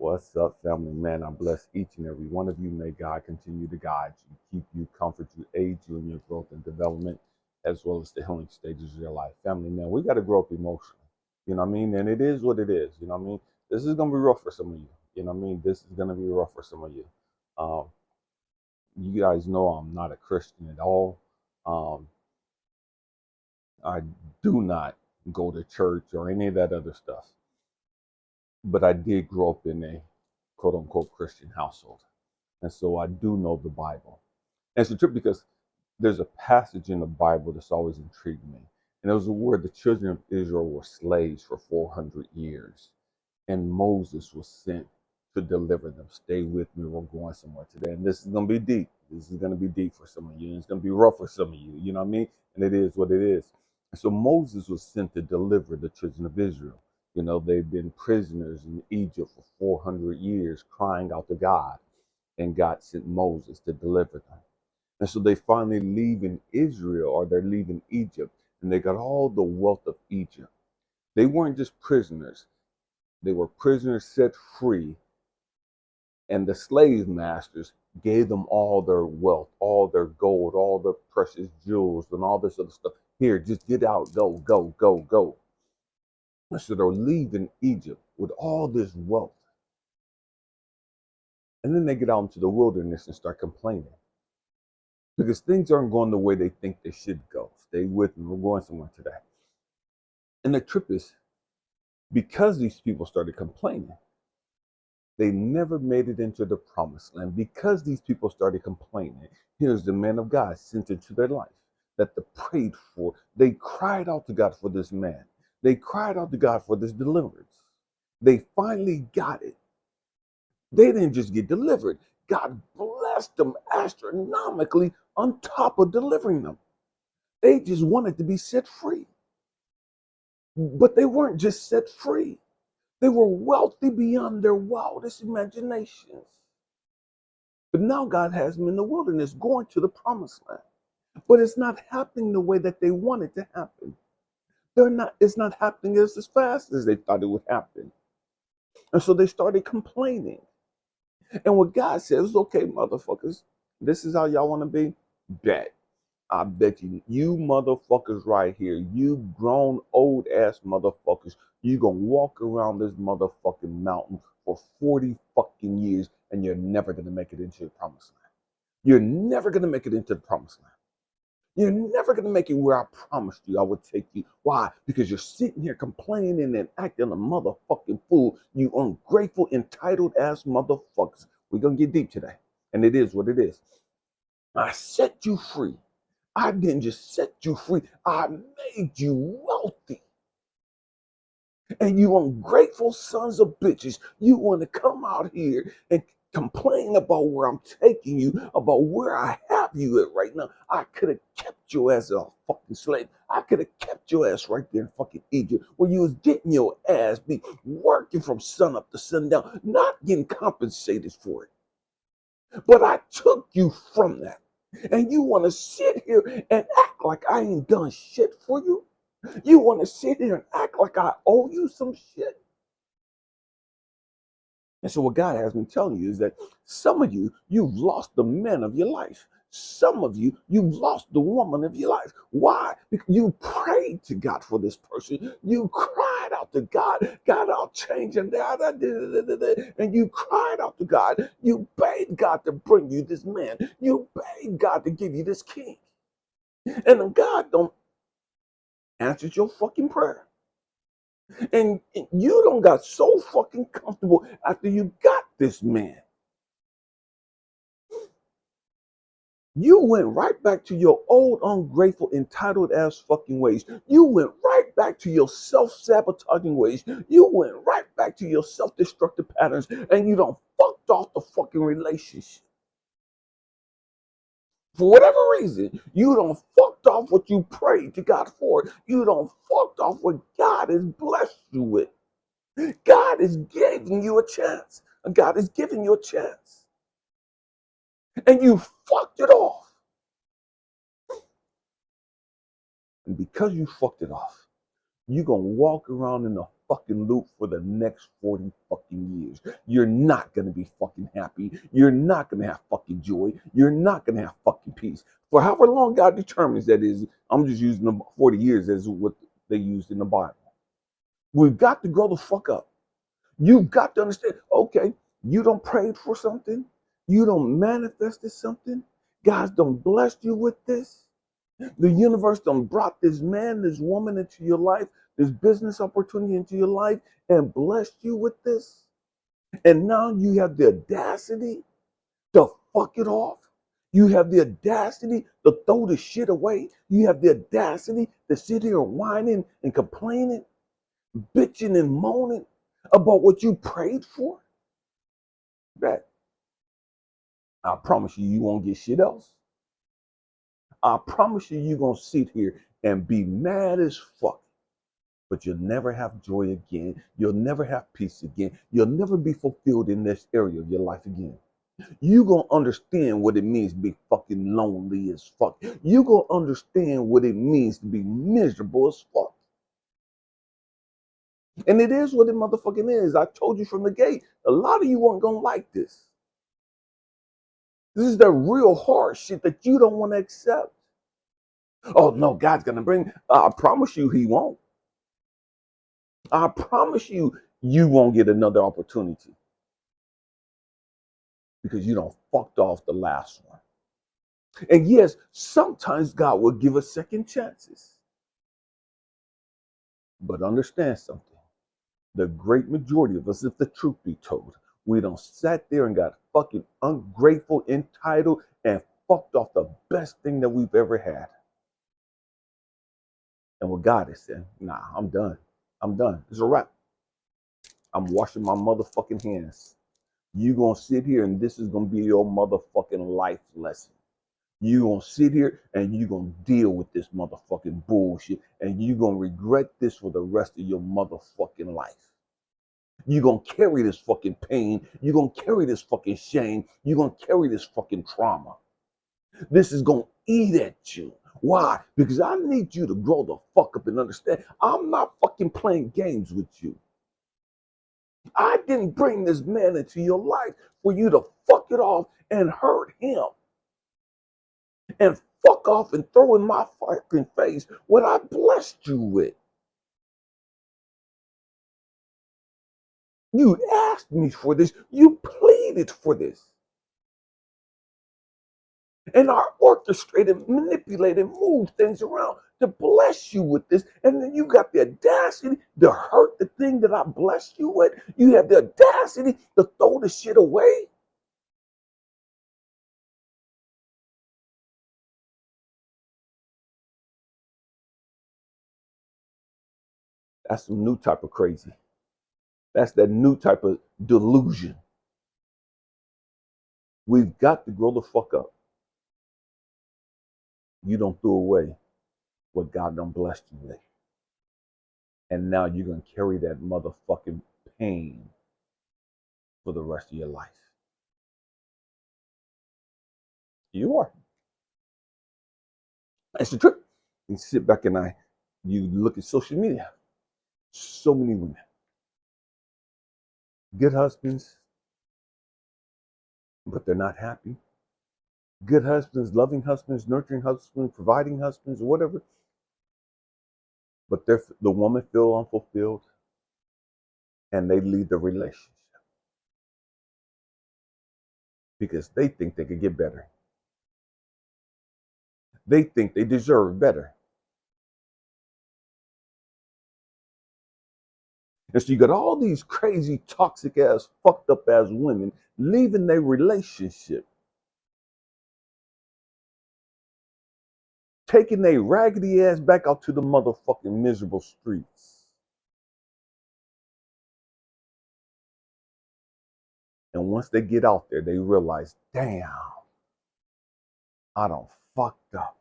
What's up, family? Man, I bless each and every one of you. May God continue to guide you, keep you, comfort you, aid you in your growth and development, as well as the healing stages of your life. Family, man, we got to grow up emotionally. You know what I mean? And it is what it is. You know what I mean? This is going to be rough for some of you. You know what I mean? This is going to be rough for some of you. Um, you guys know I'm not a Christian at all. Um, I do not go to church or any of that other stuff. But I did grow up in a quote unquote Christian household. And so I do know the Bible. And it's a trip because there's a passage in the Bible that's always intrigued me. And it was where the children of Israel were slaves for 400 years. And Moses was sent to deliver them. Stay with me. We're going somewhere today. And this is going to be deep. This is going to be deep for some of you. And it's going to be rough for some of you. You know what I mean? And it is what it is. And so Moses was sent to deliver the children of Israel. You know, they've been prisoners in Egypt for 400 years, crying out to God. And God sent Moses to deliver them. And so they finally leave in Israel, or they're leaving Egypt, and they got all the wealth of Egypt. They weren't just prisoners. They were prisoners set free, and the slave masters gave them all their wealth, all their gold, all their precious jewels, and all this other stuff. Here, just get out, go, go, go, go. And so they're leaving Egypt with all this wealth. And then they get out into the wilderness and start complaining because things aren't going the way they think they should go. Stay with me. We're going somewhere today. And the trip is, because these people started complaining, they never made it into the promised land. Because these people started complaining, here's the man of God sent into their life that they prayed for. They cried out to God for this man. They cried out to God for this deliverance. They finally got it. They didn't just get delivered. God blessed them astronomically on top of delivering them. They just wanted to be set free. But they weren't just set free. They were wealthy beyond their wildest imaginations. But now God has them in the wilderness going to the promised land. But it's not happening the way that they wanted to happen. It's not happening as fast as they thought it would happen. And so they started complaining. And what God says, okay, motherfuckers, this is how y'all want to be? Bet. I bet you motherfuckers right here, you grown old ass motherfuckers, you gonna walk around this motherfucking mountain for 40 fucking years and you're never gonna make it into the promised land. You're never gonna make it into the promised land. You're never gonna make it where I promised you I would take you. Why? Because you're sitting here complaining and acting a motherfucking fool. You ungrateful, entitled ass motherfuckers. We're gonna get deep today. And it is what it is. I set you free. I didn't just set you free, I made you wealthy. And you ungrateful sons of bitches, you want to come out here and complain about where I'm taking you, about where I have you at right now. I could have kept you as a fucking slave. I could have kept your ass right there in fucking Egypt, where you was getting your ass beat, working from sun up to sundown, not getting compensated for it. But I took you from that. And you want to sit here and act like I ain't done shit for you? You want to sit here and act like I owe you some shit? And so what God has me telling you is that some of you, you've lost the man of your life. Some of you, you've lost the woman of your life. Why? Because you prayed to God for this person. You cried out to God, God, I'll change and you cried out to God. You begged God to bring you this man. You begged God to give you this king. And then God don't answer your fucking prayer. And you don't got so fucking comfortable after you got this man. You went right back to your old, ungrateful, entitled ass fucking ways. You went right back to your self-sabotaging ways. You went right back to your self-destructive patterns, and you done fucked off the fucking relationship. For whatever reason, you done fucked off what you prayed to God for. You done fucked off what God has blessed you with. God is giving you a chance. God is giving you a chance. And you fucked it off. And because you fucked it off, you're going to walk around in a fucking loop for the next 40 fucking years. You're not going to be fucking happy. You're not going to have fucking joy. You're not going to have fucking peace. For however long God determines that is, I'm just using the 40 years as what they used in the Bible. We've got to grow the fuck up. You've got to understand, okay, you don't pray for something. You don't manifest something. God don't bless you with this. The universe done brought this man, this woman into your life, this business opportunity into your life, and blessed you with this. And now you have the audacity to fuck it off. You have the audacity to throw the shit away. You have the audacity to sit here whining and complaining, bitching and moaning about what you prayed for. That I promise you, you won't get shit else. I promise you, you're going to sit here and be mad as fuck. But you'll never have joy again. You'll never have peace again. You'll never be fulfilled in this area of your life again. You're going to understand what it means to be fucking lonely as fuck. You're going to understand what it means to be miserable as fuck. And it is what it motherfucking is. I told you from the gate, a lot of you aren't going to like this. This is the real hard shit that you don't want to accept. Oh, no, God's going to bring. I promise you he won't. I promise you, you won't get another opportunity because you don't fucked off the last one. And yes, sometimes God will give us second chances. But understand something. The great majority of us, if the truth be told, we don't sat there and got fucking ungrateful, entitled, and fucked off the best thing that we've ever had. And what God is saying, nah, I'm done. I'm done. It's a wrap. I'm washing my motherfucking hands. You gonna sit here and this is gonna be your motherfucking life lesson. You gonna sit here and you gonna deal with this motherfucking bullshit and you gonna regret this for the rest of your motherfucking life. You gonna carry this fucking pain. You gonna carry this fucking shame. You gonna carry this fucking trauma. This is gonna eat at you. Why? Because I need you to grow the fuck up and understand I'm not fucking playing games with you. I didn't bring this man into your life for you to fuck it off and hurt him and fuck off and throw in my fucking face what I blessed you with. You asked me for this. You pleaded for this. And I orchestrated, manipulated, moved things around to bless you with this. And then you got the audacity to hurt the thing that I blessed you with. You have the audacity to throw the shit away. That's some new type of crazy. That's that new type of delusion. We've got to grow the fuck up. You don't throw away what God done blessed you with. And now you're going to carry that motherfucking pain for the rest of your life. You are. That's the truth. You sit back and you look at social media. So many women. Good husbands, but they're not happy. Good husbands, loving husbands, nurturing husbands, providing husbands, or whatever. But the woman feel unfulfilled and they leave the relationship because they think they could get better. They think they deserve better. And so you got all these crazy, toxic ass, fucked up ass women leaving their relationship, taking their raggedy ass back out to the motherfucking miserable streets. And once they get out there, they realize, damn, I done fucked up.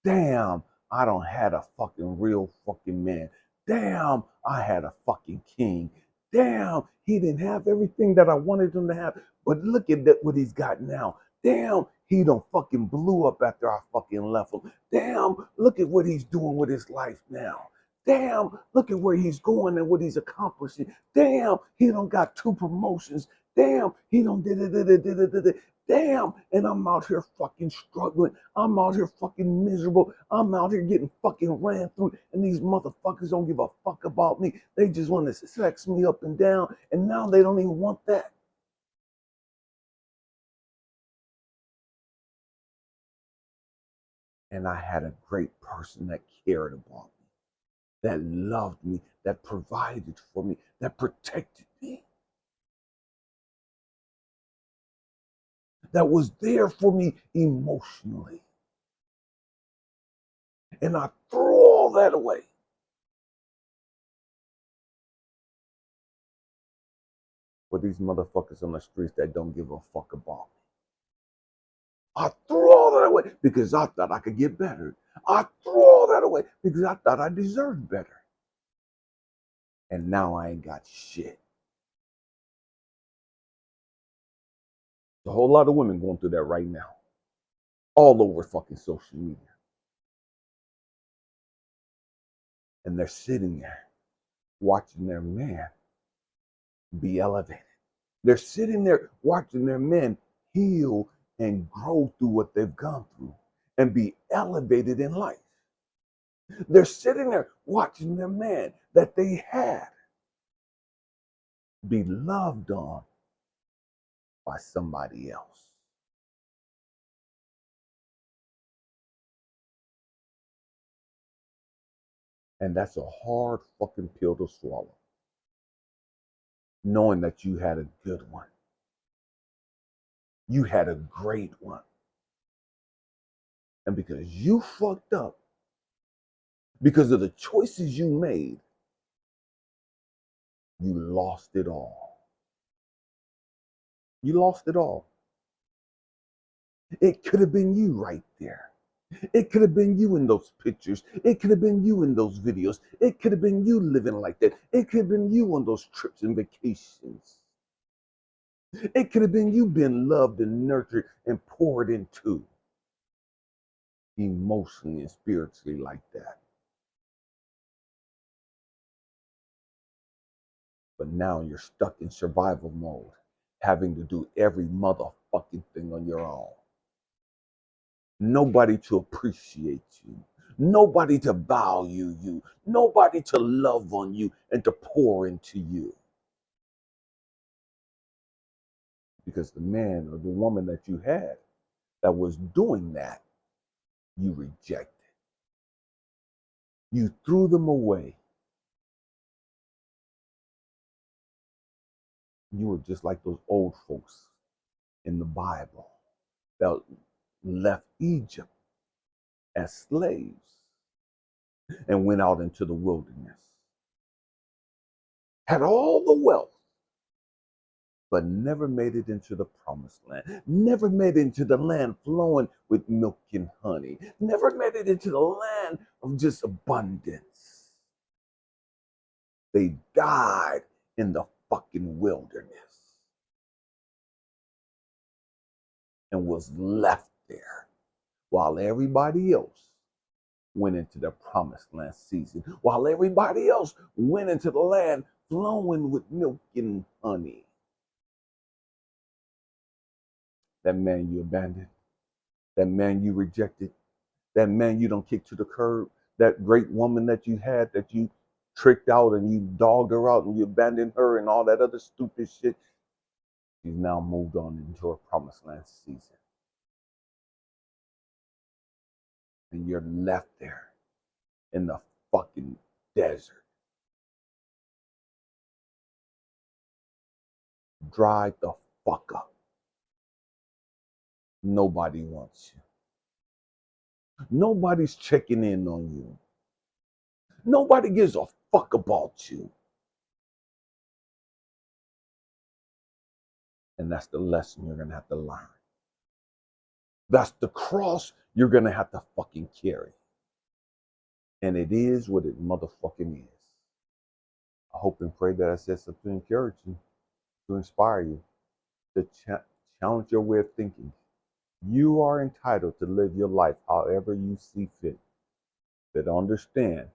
Damn, I done had a fucking real fucking man. Damn, I had a fucking king. Damn, he didn't have everything that I wanted him to have. But look at that, what he's got now. Damn, he done fucking blew up after I fucking left him. Damn, look at what he's doing with his life now. Damn, look at where he's going and what he's accomplishing. Damn, he don't got 2 promotions. Damn, he don't did. Damn, and I'm out here fucking struggling. I'm out here fucking miserable. I'm out here getting fucking ran through, and these motherfuckers don't give a fuck about me. They just want to sex me up and down, and now they don't even want that. And I had a great person that cared about me, that loved me, that provided for me, that protected me, that was there for me emotionally. And I threw all that away. For these motherfuckers on the streets that don't give a fuck about me. I threw all that away because I thought I could get better. I threw all that away because I thought I deserved better. And now I ain't got shit. There's a whole lot of women going through that right now. All over fucking social media. And they're sitting there watching their man be elevated. They're sitting there watching their men heal and grow through what they've gone through and be elevated in life. They're sitting there watching their man that they had be loved on by somebody else. And that's a hard fucking pill to swallow. Knowing that you had a good one. You had a great one. And because you fucked up, because of the choices you made, you lost it all. You lost it all. It could have been you right there. It could have been you in those pictures. It could have been you in those videos. It could have been you living like that. It could have been you on those trips and vacations. It could have been you being loved and nurtured and poured into emotionally and spiritually like that. But now you're stuck in survival mode, having to do every motherfucking thing on your own. Nobody to appreciate you. Nobody to value you. Nobody to love on you and to pour into you. Because the man or the woman that you had that was doing that, you rejected. You threw them away. You were just like those old folks in the Bible that left Egypt as slaves and went out into the wilderness. Had all the wealth, but never made it into the promised land. Never made it into the land flowing with milk and honey. Never made it into the land of just abundance. They died in the fucking wilderness and was left there while everybody else went into the promised land season, while everybody else went into the land flowing with milk and honey. That man you abandoned, that man you rejected, that man you don't kick to the curb, that great woman that you had that you tricked out and you dogged her out and you abandoned her and all that other stupid shit. She's now moved on into her promised land season. And you're left there in the fucking desert. Dried the fuck up. Nobody wants you. Nobody's checking in on you. Nobody gives a fuck about you. And that's the lesson you're going to have to learn. That's the cross you're going to have to fucking carry. And it is what it motherfucking is. I hope and pray that I said something to encourage you, to inspire you, to challenge your way of thinking. You are entitled to live your life however you see fit. But understand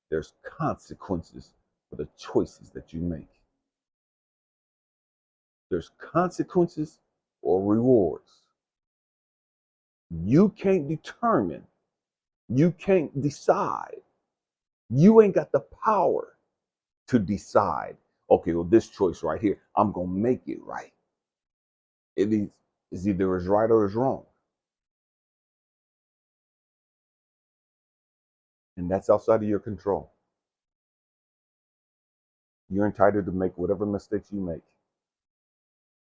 There's consequences for the choices that you make. There's consequences or rewards. You can't determine. You can't decide. You ain't got the power to decide, okay, well, this choice right here, I'm going to make it right. It is either is right or is wrong. And that's outside of your control. You're entitled to make whatever mistakes you make.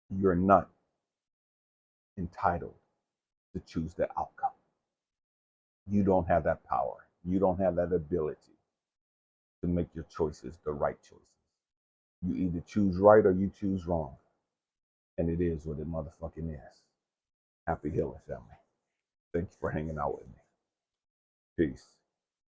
You're not entitled to choose the outcome. You don't have that power. You don't have that ability to make your choices the right choices. You either choose right or you choose wrong. And it is what it motherfucking is. Happy healing, family. Thank you for hanging out with me. Peace.